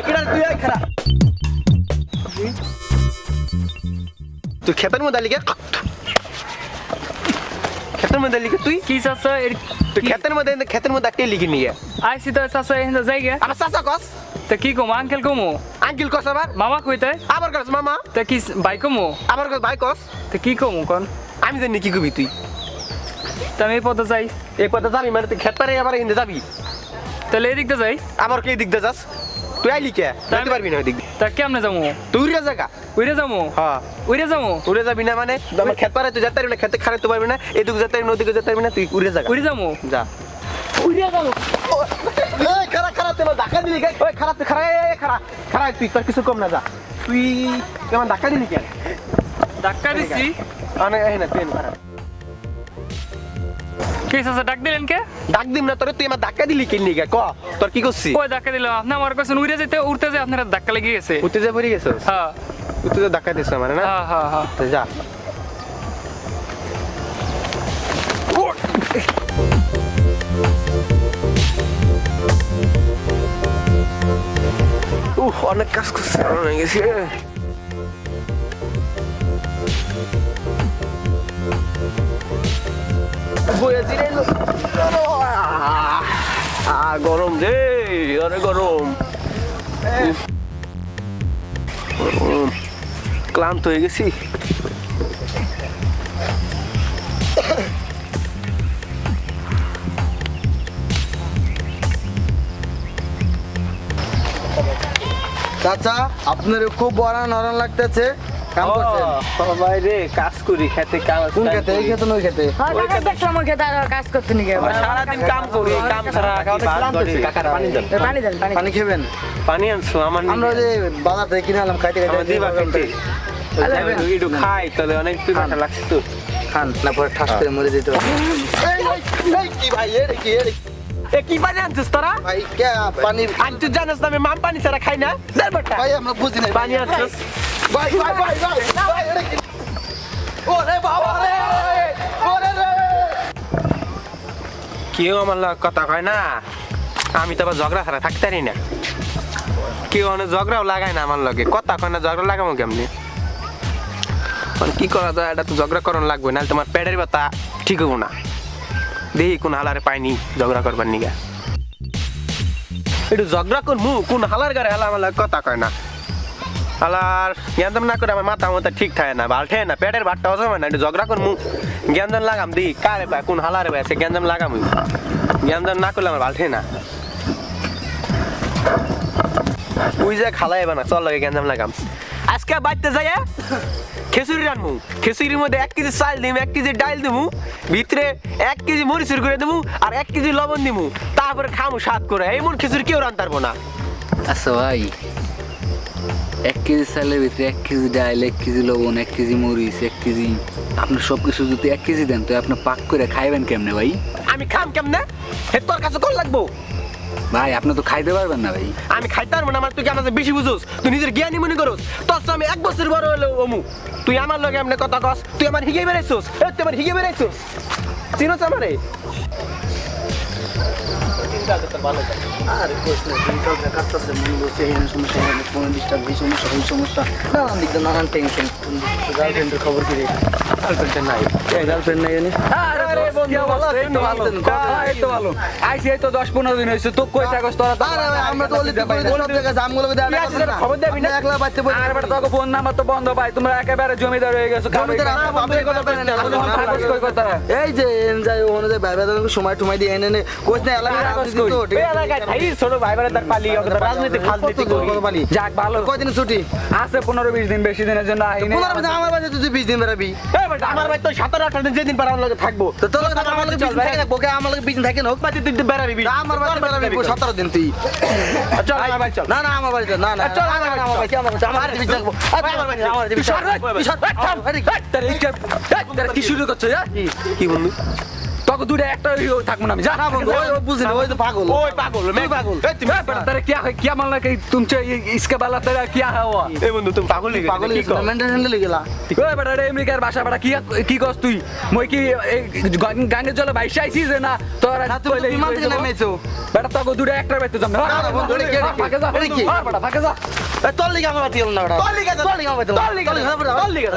কিরা তুই আই খারাপ তুই খেতের মধ্যে লিখে খেতের মধ্যে লিখে তুই কি চাচা তুই খেতের মধ্যে একটা লিখে নিয়ে আইসি তো চাচা এখানে যাইগে আমার চাচা কস তা কি কমো আঙ্কেল কমো আঙ্কেল কস আবার মামা কইতে আবার কস মামা তা কি ভাই কমো আবার কস ভাই কস তা কি কমো কোন আমি জানি কি কবি তুই তা আমি এই পথে যাই এই পথে যাবি মানে তুই খেত পারে আবার ইন্দে যাবি তাহলে এদিকটা যাই আবার কে দিক দে যাস তুই আইলি কে যাইতে পারবি না ওই দিক দিয়ে। তা কেমনে যাবো তুই উড়ে জায়গা উইরে যাবো হ্যাঁ উইরে যাবো উড়ে যাবি না মানে আমার খেত পারে তুই যেতে পারবি না খেতে খারাপ পারবি না এদিকে যেতে পারবি না ওদিকে যেতে পারবি না তুই উড়ে জায়গা উইরে যাবো যা উইরে যাবো এই খারাপ খারাপ তুই ধাক্কা দিলি কে ওই খারাপ তুই খারাপ খারাপ খারাপ তুই তোর কিছু কম না যা তুই কেমন ধাক্কা দিলি কেন ধাক্কা দিছি মানে এই না তুই খারাপ কি চাচা ডাক দিলেন কে ডাক দিম না তোরে তুই আমার ধাক্কা দিলি কেন নিয়ে ক তোর কি করছিস ওই ধাক্কা দিলাম আপনি আমার কাছে উইরে যেতে উঠতে যে আপনার ধাক্কা লেগে গেছে উঠতে যা পড়ে গেছিস হ্যাঁ তুই তো ধাক্কা দিস মানে না হ্যাঁ হ্যাঁ হ্যাঁ তো যা অনেক কাজ করছে অনেক গেছি গরম রে অনেক গরম ক্লান্ত হয়ে গেছি চাচা আপনার খুব বড় নরম লাগতেছে কাম করছেন ভাই রে কাজ করি খেতে কাজ কোন খেতে এই খেতে নই খেতে কাজ করতে নিয়ে সারাদিন কাম করি কাম ছাড়া কাকার পানি দেন পানি দেন পানি পানি খাবেন পানি আনছো আমার আমরা যে বাজার থেকে কিনে আনলাম খাইতে আমার দিবা খাইতে খেতে একটু খাই তাহলে অনেক পিপাসা লাগছে তো খান না পরে ঠাস করে মরে যেতে হবে কি ভাই এর কি এ কি পানি আনছিস তোরা ভাই কে পানি আজ তুই জানিস না আমি মাম পানি ছাড়া খাই না যাই বেটা ভাই আমরা বুঝি না পানি আনছিস ভাই ভাই ভাই ভাই এর কি ওরে বাবা রে ওরে রে কেউ আমার লগে কথা কয় না আমি তো আবার ঝগড়া ছাড়া থাকতে পারি না কেউ অনেক ঝগড়াও লাগায় না আমার লগে কথা কয় না ঝগড়া লাগাবো কেমনি কি করা যায় এটা তো ঝগড়া করন লাগবে নাহলে তোমার পেটের ব্যথা ঠিক হবো না দেখি কোন হালারে পাইনি ঝগড়া করবার নিগা একটু ঝগড়া করমু কোন হালার গারে হালা আমার লগে কথা কয় না হালার জ্ঞানদান না করে আমার মাথা মাথা ঠিক থাকে না ভাল ঠে না পেটের ভাতটা অসম না একটু ঝগড়া করমু জ্ঞানদান লাগাম দি কারে ভাই কোন হালারে ভাই সে জ্ঞানদান লাগাম জ্ঞানদান না করলে আমার ভাল ঠে না ওই যে খালাই বানা চল লাগে জ্ঞানদান লাগাম আজকে বাইতে যাই খিচুড়ি রানমু খিচুড়ির মধ্যে 1 কেজি চাল দিমু 1 কেজি ডাল দিমু ভিতরে 1 কেজি মরিচুর করে দিমু আর 1 কেজি লবণ দিমু তারপরে খামু স্বাদ করে এমন খিচুড়ি কেউ রান্তে পারবো না আচ্ছা ভাই 1 কেজি চালের ভিতরে 1 কেজি ডাল 1 কেজি লবণ 1 কেজি মরিচ 1 কেজি আপনি সব কিছু যদি 1 কেজি দেন তো আপনি পাক করে খাইবেন কেমনে ভাই আমি খাম কেমনে হে তোর কাছে কোন লাগবো ভাই আপনি তো খাইতে পারবেন না ভাই আমি খাইতে পারবো না আমার তুই আমাদের বেশি বুঝোস তুই নিজের জ্ঞানী মনে করস তোর আমি 1 বছর বড় হলো অমু তুই আমার লগে এমনি কথা কস তুই আমার হিগে বেড়াইছস তুই আমার হিগে বেড়াইছস চিনোস আমারে আর কোশ্চেন দিনকাল কাটতেছে মন বসে এই সমস্যা মানে ফোন ডিস্টার্ব এই সমস্যা ওই সমস্যা নানান দিক নানান টেনশন গার্লফ্রেন্ডের খবর কি রে গার্লফ্রেন্ড নাই গার্লফ্রেন্ড নাই জানি আরে বন্ধু ভালো এই তো ভালো এই তো ভালো আইছি এই তো 10-15 দিন হইছে তো কই থাকস তোরা আরে ভাই আমরা তো ওলি সব জায়গায় জামগুলো দেয়া খবর দেবি না একলা বাচ্চা বই আর বেটা তোকে ফোন নাম্বার তো বন্ধ ভাই তোমরা একেবারে জমিদার হয়ে গেছো জমিদার আমরা বাপের কথা বলেন না কই কথা এই যে যাই ওখানে যে ভাইবা দাদা সময় টুমাই দিয়ে এনে কোচ না এলাকা রাজনীতি তো ঠিক আছে ছোট ভাই বোনের তার পালি রাজনীতি ফাজনীতি করি যাক ভালো কয়দিন ছুটি আছে 15-20 দিন বেশি দিনের জন্য আইনি তোমার বাড়ি আমার বাড়ি তুই 20 দিন বেরাবি আমার ভাই তো 17-18 দিন যেদিন পার আমার লগে থাকবো তো তোর লাগে আমার লাগে 20 দিন থাকে বকে আমার লাগে 20 দিন থাকে না হোক বাতি তুই বেরাবি আমার বাড়ি বেরাবি 17 দিন তুই চল আমার ভাই চল না না আমার বাড়িতে না না চল আমার বাড়ি আমার বাড়ি থাকবো আমার বাড়ি কি শুরু করছো কি বন্ধু তোকে দুটো একটা থাকবো না আমি যা না বন্ধু ওই বুঝিনি ওই তো পাগল ওই পাগল मैं पागल ए तुम तेरा क्या मानला कि तुमचे इसके बाला तेरा क्या है हुआ ए बंधु तुम पागल ही পাগল কি কর মেন্টাল হ্যান্ডেল গেলা ওই বেটা রে আমেরিকার ভাষা বেটা কি কস তুই মই কি গাঙ্গের জলে ভাইসা আইছিস না তোরা না তুমি তো বিমান থেকে নেমেছো বেটা তোকে দুটো একটা বাইতে যাম না, বন্ধু, এটা কি? ফাঁকে যা এটা কি? বেটা ফাঁকে যা তোর লিগে আমার বাতি হল না তোর লিগে আমার বাতি হল না তোর লিগে